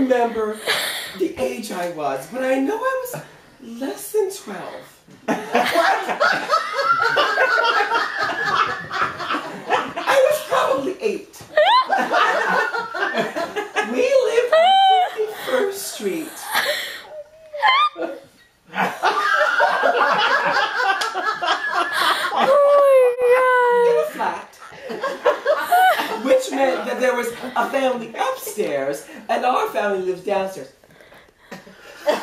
remember the age I was, but I know I was less than 12. I was probably 8. We lived on 51st Street. In a flat. Which meant that there was a family upstairs and our family lives downstairs. The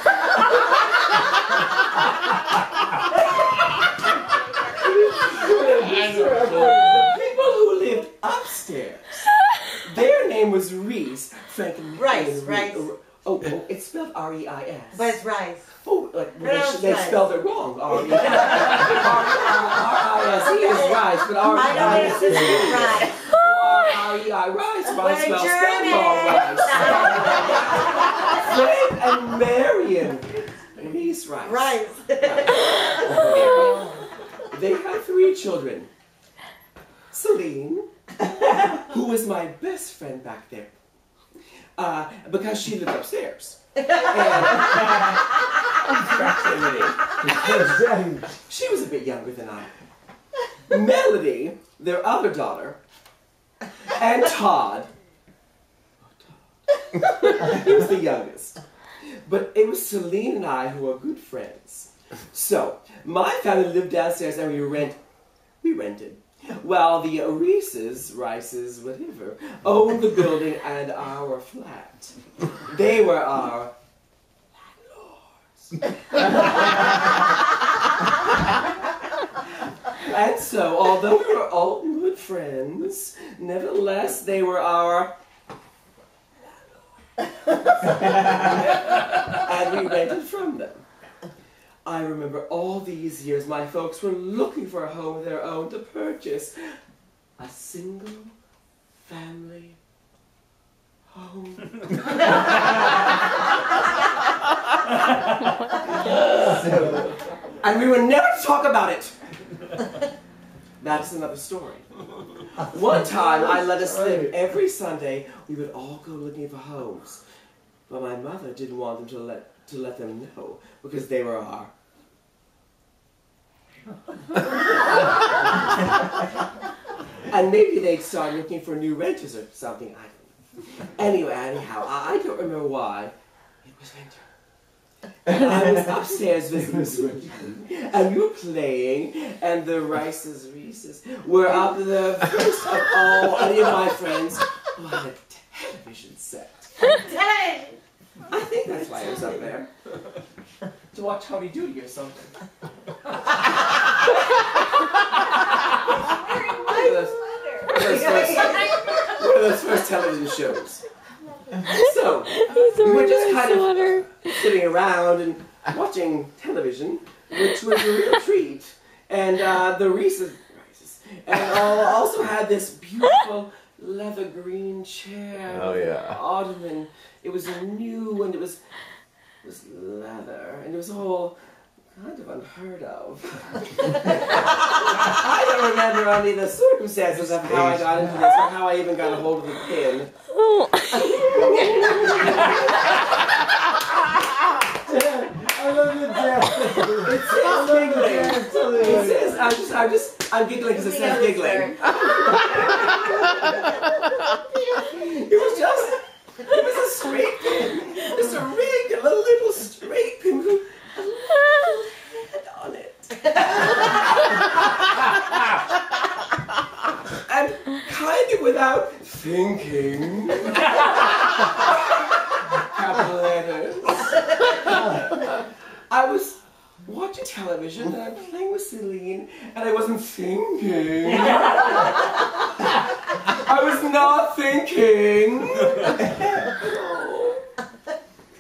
people who lived upstairs, their name was Reese. Frank and Rice. Oh, it's spelled R-E-I-S. But it's rice. Oh, like they spelled it wrong. R-E-I-S-E is rice, but R-E-I-S is rice. R-E-I rice, rice spelled rice. Frank and Marion. Reese Rice. Rice. They had 3 children. Celine, who was my best friend back there, because she lived upstairs. And she was a bit younger than I. Melody, their other daughter, and Todd. He was the youngest. But it was Celine and I who were good friends. So, my family lived downstairs and we rented. While the Rices, whatever, owned the building and our flat. They were our landlords. And so, although we were all good friends, nevertheless, they were our and we rented from them. I remember all these years my folks were looking for a home of their own to purchase a single family home. And we were never to talk about it. That's another story. One time I let us live every Sunday. We would all go looking for homes. But my mother didn't want them to let them know because they were our and maybe they'd start looking for new renters or something. I don't know. Anyhow, I don't remember why. It was winter. And I was upstairs visiting Sweetie, and we were playing, and the Reeses were up the first of all any of my friends who had a television set. I think that's why I was up there. To watch Howdy Doody or something. One of those first television shows. So, we were just kind of sitting around and watching television, which was a real treat. And the Reeses also had this beautiful leather green chair. Oh, yeah. Ottoman. It was new and it was leather, and it was all kind of unheard of. I don't remember any of the circumstances of how I got into this or how I even got a hold of the pin. Oh. I love the death. I'm giggling because it says giggling. It was a straight pin. Just a regular little straight pin with a little head on it. And kind of without thinking, capital letters, I was watching television and I'm playing with Celine and I wasn't thinking. I was not thinking.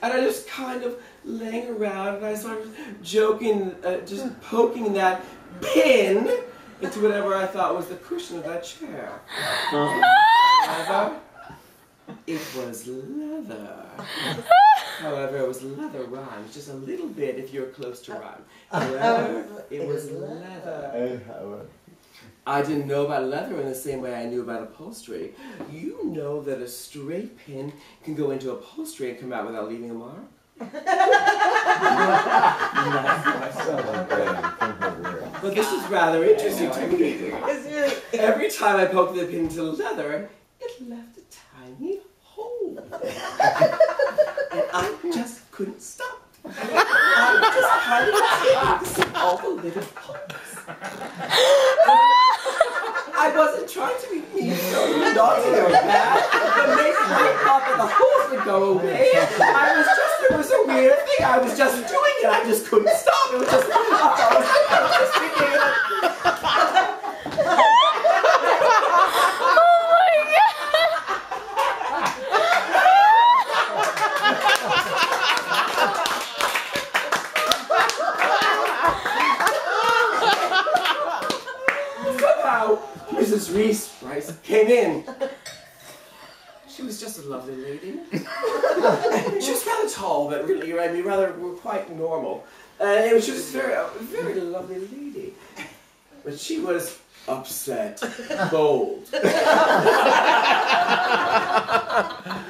And I just kind of laying around and I started joking, just poking that pin into whatever I thought was the cushion of that chair. However, it was leather. However, it was leather rhymes, just a little bit if you're close to rhyme. However, it was leather. I didn't know about leather in the same way I knew about upholstery. You know that a straight pin can go into upholstery and come out without leaving a mark? But this is rather interesting to me. Every time I poked the pin into leather, it left a tiny hole. And I just couldn't stop. I just had to see all the little holes. I wasn't trying to be mean or naughty or bad, but maybe I thought that the holes would go away. It was a weird thing. I was just doing it. I just couldn't stop. It was just, I was just thinking it. Mrs. Rice came in. She was just a lovely lady. She was rather tall, but really, I mean, rather quite normal. And she was a very lovely lady. But she was upset, bold.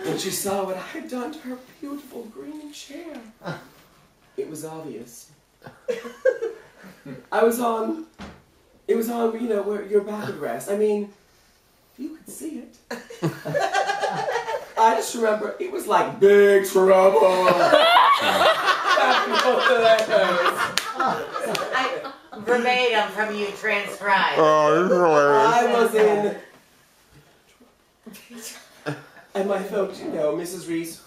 When she saw what I had done to her beautiful green chair, it was obvious. It was on, you know, where your back would rest. I mean, you could see it. I just remember it was like big trouble. Verbatim from you transcribed. I was in. And my folks, you know, Mrs. Rice.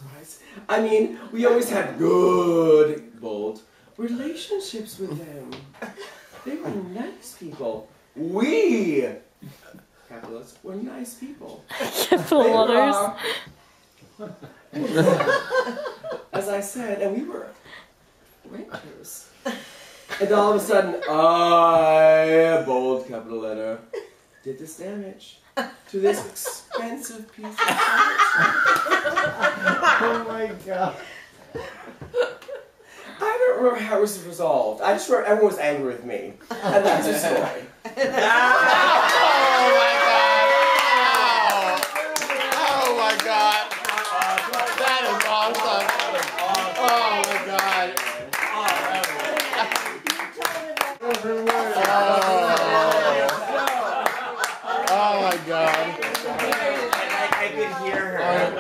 I mean, we always had good, bold relationships with them. They were nice people. We, capitalists, were nice people. Capital letters. As I said, and we were renters. And all of a sudden, I, bold capital letter, did this damage to this expensive piece of furniture. Oh my God. I don't remember how it was resolved. I just remember everyone was angry with me. And that's the story. Oh my God! That is awesome! Oh my God! Oh my God! I could hear her.